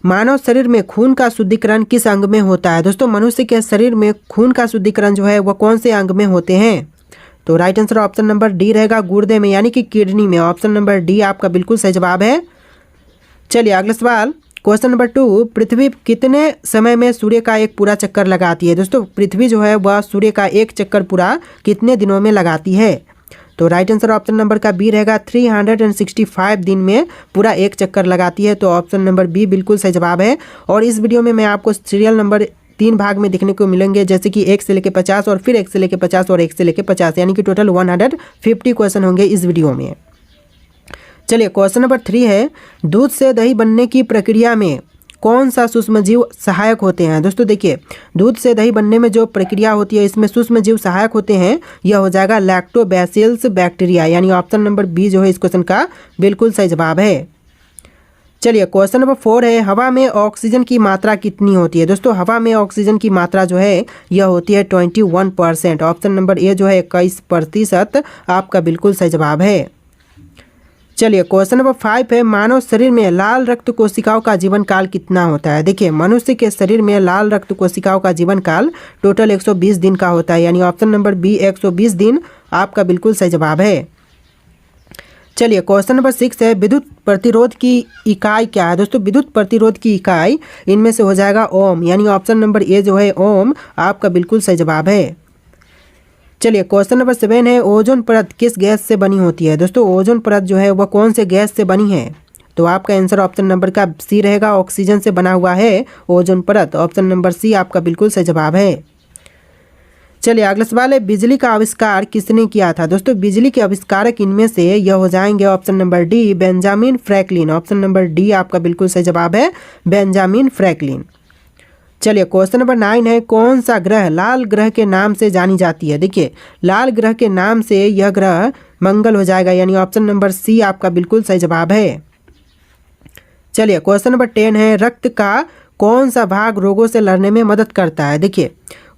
मानव शरीर में खून का शुद्धिकरण किस अंग में होता है? दोस्तों मनुष्य के शरीर में खून का शुद्धिकरण जो है वह कौन से अंग में होते हैं? तो right answer option number D रहेगा, गुर्दे में यानी कि किडनी में। ऑप्शन नंबर डी आपका बिल्कुल सही जवाब है। चलिए अगला सवाल, क्वेश्चन नंबर 2, पृथ्वी कितने समय में सूर्य का एक पूरा चक्कर लगाती है? दोस्तों पृथ्वी जो है वह सूर्य का एक चक्कर पूरा कितने दिनों में लगाती है? तो राइट आंसर ऑप्शन नंबर का बी रहेगा, 365 दिन में पूरा एक चक्कर लगाती है। तो ऑप्शन नंबर बी बिल्कुल सही जवाब है। और इस वीडियो में मैं आपको सीरियल नंबर 3 भाग में देखने को मिलेंगे, जैसे कि 1 से लेकर 50 और फिर 1 से लेकर 50 और 1 से लेकर 50, यानी कि टोटल 150 क्वेश्चन होंगे इस वीडियो में। चलिए क्वेश्चन नंबर 3 है, दूध से दही बनने की प्रक्रिया में कौन सा सूक्ष्मजीव सहायक होते हैं? दोस्तों देखिए, दूध से दही बनने में जो प्रक्रिया होती है इसमें सूक्ष्मजीव सहायक होते हैं। यह हो जाएगा लैक्टोबैसिलस बैक्टीरिया, यानी ऑप्शन नंबर बी जो है इस क्वेश्चन का बिल्कुल सही जवाब है। चलिए क्वेश्चन नंबर 4 है, हवा में ऑक्सीजन की मात्रा कितनी होती है? दोस्तों हवा में ऑक्सीजन की मात्रा जो है यह होती है 21%। ऑप्शन नंबर ए जो है 21% आपका बिल्कुल सही जवाब है। चलिए क्वेश्चन नंबर 5 है, मानव शरीर में लाल रक्त कोशिकाओं का जीवन काल कितना होता है? देखिए मनुष्य के शरीर में लाल रक्त कोशिकाओं का जीवन काल टोटल 120 दिन का होता है, यानी ऑप्शन नंबर बी 120 दिन आपका बिल्कुल सही जवाब है। चलिए क्वेश्चन नंबर 6 है, विद्युत प्रतिरोध की इकाई क्या है? दोस्तों विद्युत प्रतिरोध की इकाई इनमें से हो जाएगा ओम, यानी ऑप्शन नंबर ए जो है ओम आपका बिल्कुल सही जवाब है। चलिए क्वेश्चन नंबर 7 है, ओजोन परत किस गैस से बनी होती है? दोस्तों ओजोन परत जो है वह कौन से गैस से बनी है? तो आपका आंसर ऑप्शन नंबर का सी रहेगा, ऑक्सीजन से बना हुआ है ओजोन परत। ऑप्शन नंबर सी आपका बिल्कुल सही जवाब है। चलिए अगला सवाल है, बिजली का आविष्कार किसने किया था? दोस्तों बिजली के आविष्कारक इनमें से यह हो जाएंगे option number D Benjamin Franklin. Option number D आपका बिल्कुल सही जवाब है, बेंजामिन फ्रैंकलिन। चलिए क्वेश्चन नंबर 9 है, कौन सा ग्रह लाल ग्रह के नाम से जानी जाती है? देखिए लाल ग्रह के नाम से यह ग्रह मंगल हो जाएगा, यानी ऑप्शन नंबर सी आपका बिल्कुल सही जवाब है। चलिए क्वेश्चन नंबर 10 है, रक्त का कौन सा भाग रोगों से लड़ने में मदद करता है? देखिए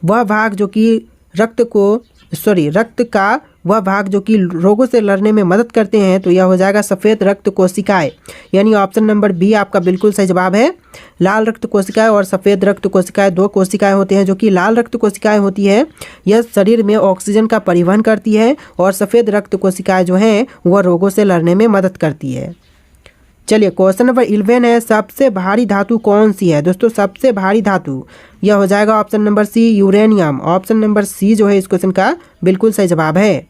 वह भाग जो कि रक्त का वह भाग जो कि रोगों से लड़ने में मदद करते हैं, तो यह हो जाएगा सफ़ेद रक्त कोशिकाएं, यानी ऑप्शन नंबर बी आपका बिल्कुल सही जवाब है। लाल रक्त कोशिकाएं और सफ़ेद रक्त कोशिकाएं दो कोशिकाएं होते हैं। जो कि लाल रक्त कोशिकाएं होती है यह शरीर में ऑक्सीजन का परिवहन करती है, और सफ़ेद रक्त कोशिकाएं जो हैं वह रोगों से लड़ने में मदद करती है। चलिए क्वेश्चन नंबर 11 है, सबसे भारी धातु कौन सी है? दोस्तों सबसे भारी धातु यह हो जाएगा option number C uranium. Option number C जो है इस क्वेश्चन का बिल्कुल सही जवाब है।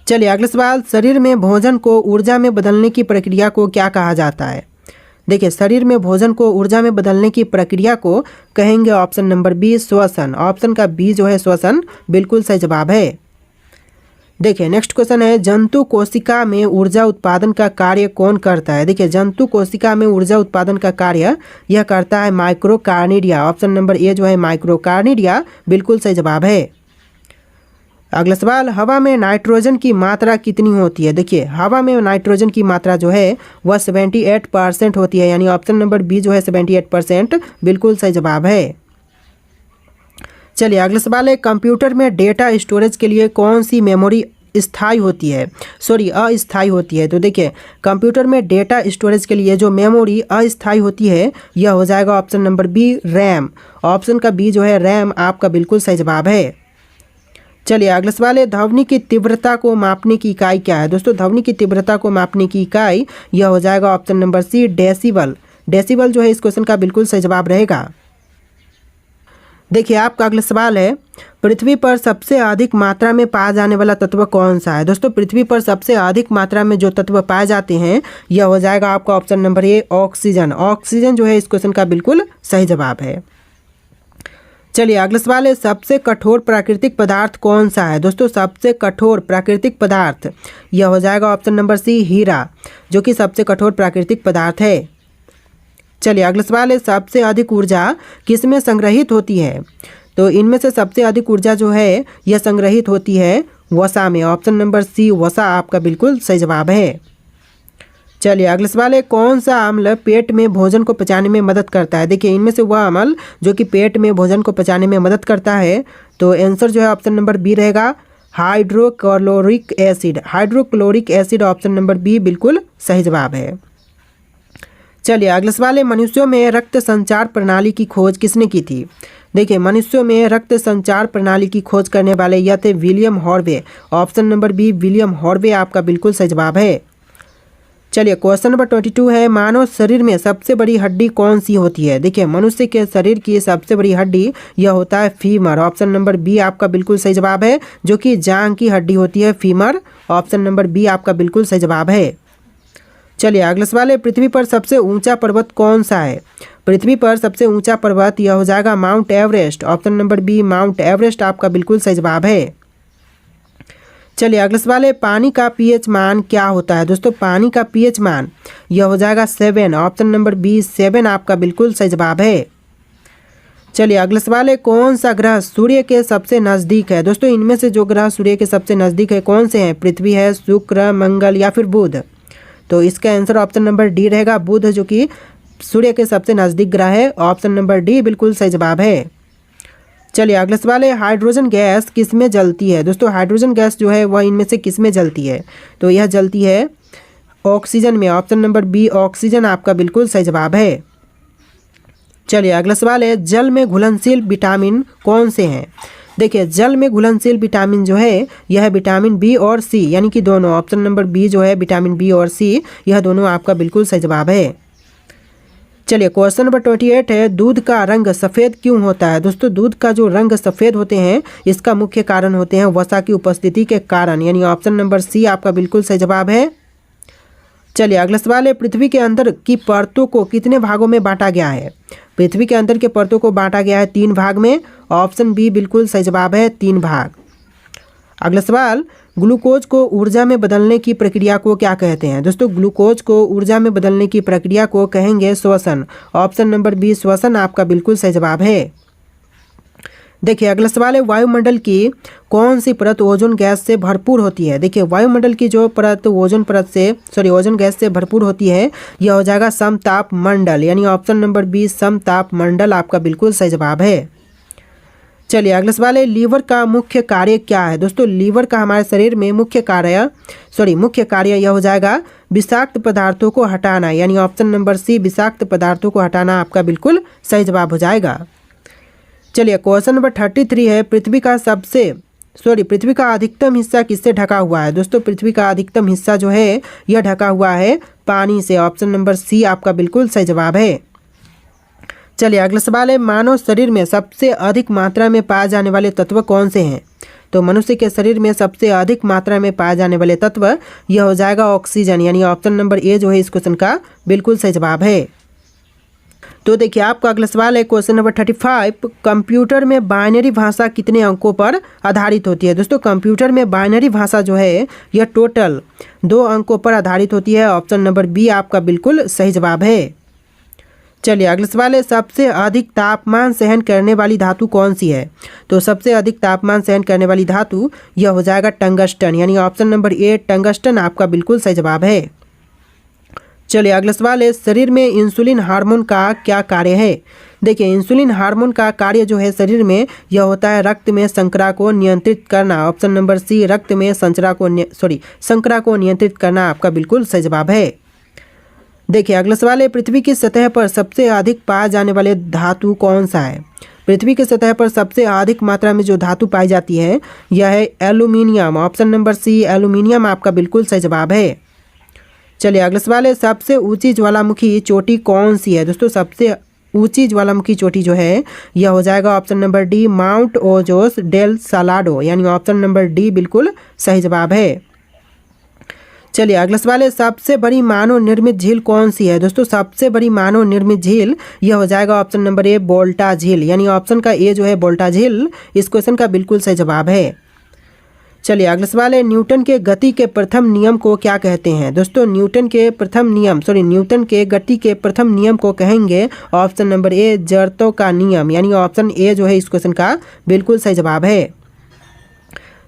चलिए अगला सवाल, शरीर में भोजन को ऊर्जा में बदलने की प्रक्रिया को क्या कहा जाता है? देखिए शरीर में भोजन को ऊर्जा में बदलने की प्रक्रिया को कहेंगे ऑप्शन नंबर बी श्वसन। ऑप्शन का बी जो है श्वसन बिल्कुल सही जवाब है। देखिए नेक्स्ट क्वेश्चन है, जंतु कोशिका में ऊर्जा उत्पादन का कार्य कौन करता है? देखिए जंतु कोशिका में ऊर्जा उत्पादन का कार्य यह करता है माइक्रोकार्निडिया। ऑप्शन नंबर ए जो है माइक्रोकार्निडिया बिल्कुल सही जवाब है। अगला सवाल, हवा में नाइट्रोजन की मात्रा कितनी होती है? देखिए हवा में नाइट्रोजन की मात्रा जो है वह 78% होती है, यानी ऑप्शन नंबर बी जो है 78% बिल्कुल सही जवाब है। चलिए अगला सवाल है, कंप्यूटर में डेटा स्टोरेज के लिए कौन सी मेमोरी अस्थाई होती है? तो देखिए कंप्यूटर में डेटा स्टोरेज के लिए जो मेमोरी अस्थाई होती है यह हो जाएगा option number B RAM. Option का बी जो है रैम आपका बिल्कुल सही जवाब है। चलिए अगला सवाल है, ध्वनि की तीव्रता को मापने की इकाई क्या है? दोस्तों ध्वनि की तीव्रता को मापने की इकाई यह हो जाएगा option number C decibel. Decibel जो है इस क्वेश्चन का बिल्कुल सही जवाब रहेगा। देखिए आपका अगला सवाल है, पृथ्वी पर सबसे अधिक मात्रा में पाया जाने वाला तत्व कौन सा है? दोस्तों पृथ्वी पर सबसे अधिक मात्रा में जो तत्व पाए जाते हैं यह हो जाएगा आपका option number A oxygen. Oxygen जो है इस क्वेश्चन का बिल्कुल सही जवाब है। चलिए अगला सवाल है, सबसे कठोर प्राकृतिक पदार्थ कौन सा है? दोस्तों सबसे कठोर प्राकृतिक पदार्थ यह हो जाएगा ऑप्शन नंबर सी हीरा, जो कि सबसे कठोर प्राकृतिक पदार्थ है। चलिए अगला सवाल है, सबसे अधिक ऊर्जा किसमें संग्रहित होती है? तो इनमें से सबसे अधिक ऊर्जा जो है यह संग्रहित होती है वसा में। ऑप्शन नंबर सी वसा आपका बिल्कुल सही जवाब है। चलिए अगला सवाल है, कौन सा अम्ल पेट में भोजन को पचाने में मदद करता है? देखिए इनमें से वह अम्ल जो कि पेट में भोजन को पचाने में मदद करता है, तो आंसर जो है ऑप्शन नंबर बी रहेगा hydrochloric acid. Hydrochloric acid option number B बिल्कुल सही जवाब है। चलिए अगला सवाल है, मनुष्यों में रक्त संचार प्रणाली की खोज किसने की थी? देखिए, मनुष्यों में रक्त संचार प्रणाली की खोज करने वाले यह थे William Harvey. Option number B William Harvey आपका बिल्कुल सही जवाब है। चलिए क्वेश्चन नंबर 22 है, मानव शरीर में सबसे बड़ी हड्डी कौन सी होती है? देखिए, मनुष्य के शरीर की सबसे बड़ी हड्डी यह होता है फीमर। ऑप्शन नंबर बी आपका बिल्कुल सही जवाब है, जो कि जांघ की हड्डी होती है फीमर। ऑप्शन नंबर बी आपका बिल्कुल सही जवाब है। चलिए अगला सवाल है, पृथ्वी पर सबसे ऊंचा पर्वत कौन सा है? पृथ्वी पर सबसे ऊंचा पर्वत यह हो जाएगा Mount Everest. Option number B Mount Everest आपका बिल्कुल सही जवाब है। चलिए अगला सवाल है, पानी का पीएच मान क्या होता है? दोस्तों, पानी का पीएच मान यह हो जाएगा 7। ऑप्शन नंबर बी 7 आपका बिल्कुल सही जवाब है। चलिए अगला सवाल है, कौन सा ग्रह सूर्य के सबसे नज़दीक है? दोस्तों, इनमें से जो ग्रह सूर्य के सबसे नज़दीक है कौन से हैं? पृथ्वी है, शुक्र, मंगल या फिर बुध? तो इसका आंसर ऑप्शन नंबर डी रहेगा, बुध, जो कि सूर्य के सबसे नज़दीक ग्रह है। ऑप्शन नंबर डी बिल्कुल सही जवाब है। चलिए अगला सवाल है, हाइड्रोजन गैस किस में जलती है? दोस्तों, हाइड्रोजन गैस जो है वह इनमें से किस में जलती है? तो यह जलती है ऑक्सीजन में। ऑप्शन नंबर बी ऑक्सीजन आपका बिल्कुल सही जवाब है। चलिए अगला सवाल है, जल में घुलनशील विटामिन कौन से हैं? देखिए, जल में घुलनशील विटामिन जो है यह विटामिन बी और सी, यानी कि दोनों। ऑप्शन नंबर बी जो है विटामिन बी और सी, यह दोनों आपका बिल्कुल सही जवाब है। चलिए क्वेश्चन नंबर 28 है, दूध का रंग सफ़ेद क्यों होता है? दोस्तों, दूध का जो रंग सफ़ेद होते हैं इसका मुख्य कारण होते हैं वसा की उपस्थिति के कारण, यानी ऑप्शन नंबर सी आपका बिल्कुल सही जवाब है। चलिए अगला सवाल है, पृथ्वी के अंदर की परतों को कितने भागों में बांटा गया है? पृथ्वी के अंदर के परतों को बांटा गया है 3 भाग में। ऑप्शन बी बिल्कुल सही जवाब है, 3 भाग। अगला सवाल, ग्लूकोज को ऊर्जा में बदलने की प्रक्रिया को क्या कहते हैं? दोस्तों, ग्लूकोज को ऊर्जा में बदलने की प्रक्रिया को कहेंगे श्वसन। ऑप्शन नंबर बी श्वसन आपका बिल्कुल सही जवाब है। देखिए अगला सवाल है, वायुमंडल की कौन सी परत ओजोन गैस से भरपूर होती है? देखिए, वायुमंडल की जो परत ओजोन गैस से भरपूर होती है यह हो जाएगा समताप मंडल, यानी ऑप्शन नंबर बी समताप मंडल आपका बिल्कुल सही जवाब है। चलिए अगला सवाल है, लीवर का मुख्य कार्य क्या है? दोस्तों, लीवर का हमारे शरीर में मुख्य कार्य यह हो जाएगा विषाक्त पदार्थों को हटाना, यानी ऑप्शन नंबर सी विषाक्त पदार्थों को हटाना आपका बिल्कुल सही जवाब हो जाएगा। चलिए क्वेश्चन नंबर 33 है, पृथ्वी का अधिकतम हिस्सा किससे ढका हुआ है? दोस्तों, पृथ्वी का अधिकतम हिस्सा जो है यह ढका हुआ है पानी से। ऑप्शन नंबर सी आपका बिल्कुल सही जवाब है। चलिए अगला सवाल है, मानव शरीर में सबसे अधिक मात्रा में पाए जाने वाले तत्व कौन से हैं? तो मनुष्य के शरीर में सबसे अधिक मात्रा में पाए जाने वाले तत्व यह हो जाएगा ऑक्सीजन, यानी ऑप्शन नंबर ए जो है इस क्वेश्चन का बिल्कुल सही जवाब है। तो देखिए आपका अगला सवाल है क्वेश्चन नंबर 35, कंप्यूटर में बाइनरी भाषा कितने अंकों पर आधारित होती है? दोस्तों, कंप्यूटर में बाइनरी भाषा जो है यह टोटल 2 अंकों पर आधारित होती है। ऑप्शन नंबर बी आपका बिल्कुल सही जवाब है। चलिए अगला सवाल है, सबसे अधिक तापमान सहन करने वाली धातु कौन सी है? तो सबसे अधिक तापमान सहन करने वाली धातु यह हो जाएगा टंगस्टन, यानी ऑप्शन नंबर ए टंगस्टन आपका बिल्कुल सही जवाब है। चलिए अगला सवाल है, शरीर में इंसुलिन हार्मोन का क्या कार्य है? देखिए, इंसुलिन हार्मोन का कार्य जो है शरीर में यह होता है रक्त में शर्करा को नियंत्रित करना। ऑप्शन नंबर सी रक्त में शर्करा को नियंत्रित करना आपका बिल्कुल सही जवाब है। देखिए अगला सवाल है, पृथ्वी की सतह पर सबसे अधिक पाए जाने वाले धातु कौन सा है? पृथ्वी की सतह पर सबसे अधिक मात्रा में जो धातु पाई जाती है यह है aluminium. Option number C aluminium आपका बिल्कुल सही जवाब है। चलिए अगला सवाल है, सबसे ऊंची ज्वालामुखी चोटी कौन सी है? दोस्तों, सबसे ऊंची ज्वालामुखी चोटी जो है यह हो जाएगा option number D mount Ojos del Salado, यानी ऑप्शन नंबर डी बिल्कुल सही जवाब है। चलिए अगला सवाल है, सबसे बड़ी मानव निर्मित झील कौन सी है? दोस्तों, सबसे बड़ी मानव निर्मित झील यह हो जाएगा ऑप्शन नंबर ए बोल्टा झील, यानी ऑप्शन का ए जो है बोल्टा झील इस क्वेश्चन का बिल्कुल सही जवाब है। चलिए अगला सवाल है, न्यूटन के गति के प्रथम नियम को क्या कहते हैं? दोस्तों, न्यूटन के गति के प्रथम नियम को कहेंगे ऑप्शन नंबर ए जड़त्व का नियम, यानी ऑप्शन ए जो है इस क्वेश्चन का बिल्कुल सही जवाब है।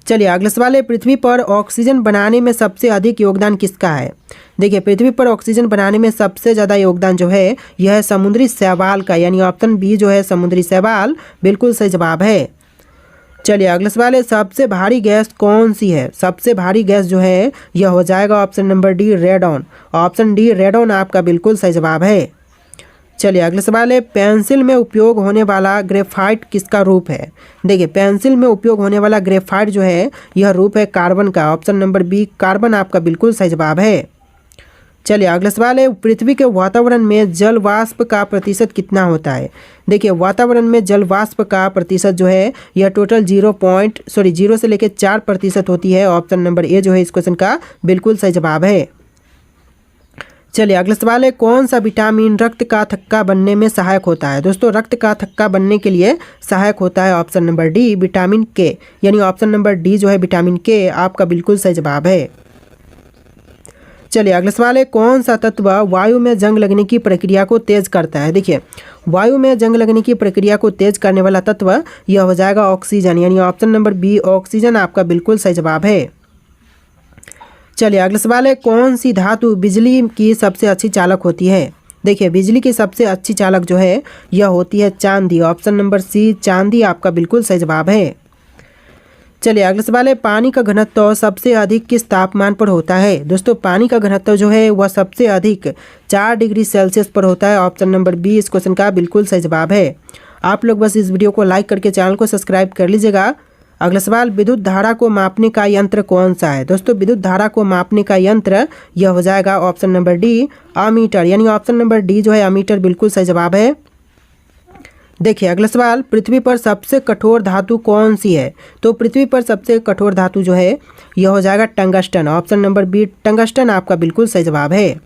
चलिए अगला सवाल है, पृथ्वी पर ऑक्सीजन बनाने में सबसे अधिक योगदान किसका है? देखिए, पृथ्वी पर ऑक्सीजन बनाने में सबसे ज़्यादा योगदान जो है यह है समुद्री शैवाल का, यानी ऑप्शन बी जो है समुद्री शैवाल बिल्कुल सही जवाब है। चलिए अगला सवाल है, सबसे भारी गैस कौन सी है? सबसे भारी गैस जो है यह हो जाएगा option number D radon. Option D radon आपका बिल्कुल सही जवाब है। चलिए अगला सवाल है, पेंसिल में उपयोग होने वाला ग्रेफाइट किसका रूप है? देखिए पेंसिल में उपयोग होने वाला ग्रेफाइट जो है यह रूप है कार्बन का। ऑप्शन नंबर बी कार्बन आपका बिल्कुल सही जवाब है। चलिए अगला सवाल है, पृथ्वी के वातावरण में जल वाष्प का प्रतिशत कितना होता है? देखिए वातावरण में जल वाष्प का प्रतिशत जो है यह टोटल 0 से लेकर 4% होती है। ऑप्शन नंबर ए जो है इस क्वेश्चन का बिल्कुल सही जवाब है। चलिए अगला सवाल है, कौन सा विटामिन रक्त का थक्का बनने में सहायक होता है? दोस्तों रक्त का थक्का बनने के लिए सहायक होता है ऑप्शन नंबर डी विटामिन के, यानी ऑप्शन नंबर डी जो है विटामिन के आपका बिल्कुल सही जवाब है। चलिए अगला सवाल है, कौन सा तत्व वायु में जंग लगने की प्रक्रिया को तेज करता है? देखिए वायु में जंग लगने की प्रक्रिया को तेज करने वाला तत्व यह हो जाएगा ऑक्सीजन, यानी ऑप्शन नंबर बी ऑक्सीजन आपका बिल्कुल सही जवाब है। चलिए अगला सवाल है, कौन सी धातु बिजली की सबसे अच्छी चालक होती है? देखिए बिजली की सबसे अच्छी चालक जो है यह होती है चांदी। ऑप्शन नंबर सी चांदी आपका बिल्कुल सही जवाब है। चलिए अगला सवाल है, पानी का घनत्व सबसे अधिक किस तापमान पर होता है? दोस्तों पानी का घनत्व जो है वह सबसे अधिक 4 डिग्री सेल्सियस पर होता है। ऑप्शन नंबर बी इस क्वेश्चन का बिल्कुल सही जवाब है। आप लोग बस इस वीडियो को लाइक करके चैनल को सब्सक्राइब कर लीजिएगा। अगला सवाल, विद्युत धारा को मापने का यंत्र कौन सा है? दोस्तों विद्युत धारा को मापने का यंत्र यह हो जाएगा ऑप्शन नंबर डी अमीटर, यानी ऑप्शन नंबर डी जो है अमीटर बिल्कुल सही जवाब है। देखिए अगला सवाल, पृथ्वी पर सबसे कठोर धातु कौन सी है? तो पृथ्वी पर सबसे कठोर धातु जो है यह हो जाएगा tungsten. Option number B tungsten आपका बिल्कुल सही जवाब है।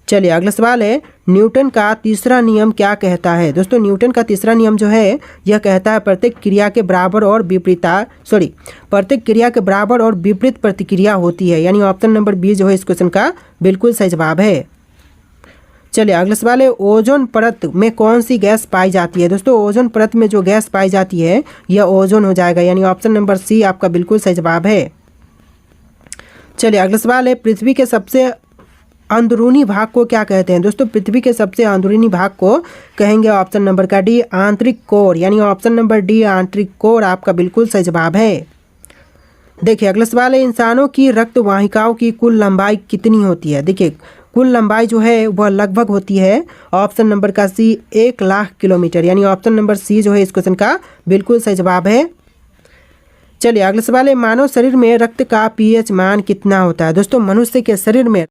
चलिए अगला सवाल है, न्यूटन का तीसरा नियम क्या कहता है? दोस्तों न्यूटन का तीसरा नियम जो है यह कहता है प्रत्येक क्रिया के बराबर और प्रत्येक क्रिया के बराबर और विपरीत प्रतिक्रिया होती है, यानी ऑप्शन नंबर बी जो है इस क्वेश्चन का बिल्कुल सही जवाब है। चलिए अगला सवाल है, ओजोन परत में कौन सी गैस पाई जाती है? दोस्तों ओजोन परत में जो गैस पाई जाती है यह ओजोन हो जाएगा, यानी ऑप्शन नंबर सी आपका बिल्कुल सही जवाब है। चलिए अगला सवाल है, पृथ्वी के सबसे अंदरूनी भाग को क्या कहते हैं? दोस्तों पृथ्वी के सबसे अंदरूनी भाग को कहेंगे ऑप्शन नंबर का डी आंतरिक कोर, यानी ऑप्शन नंबर डी आंतरिक कोर आपका बिल्कुल सही जवाब है। देखिए अगला सवाल है, इंसानों की रक्त वाहिकाओं की कुल लंबाई कितनी होती है? देखिए कुल लंबाई जो है वह लगभग होती है ऑप्शन नंबर का सी 1 लाख किलोमीटर, यानी ऑप्शन नंबर सी जो है इस क्वेश्चन का बिल्कुल सही जवाब है। चलिए अगला सवाल है, मानव शरीर में रक्त का पीएच मान कितना होता है? दोस्तों मनुष्य के शरीर में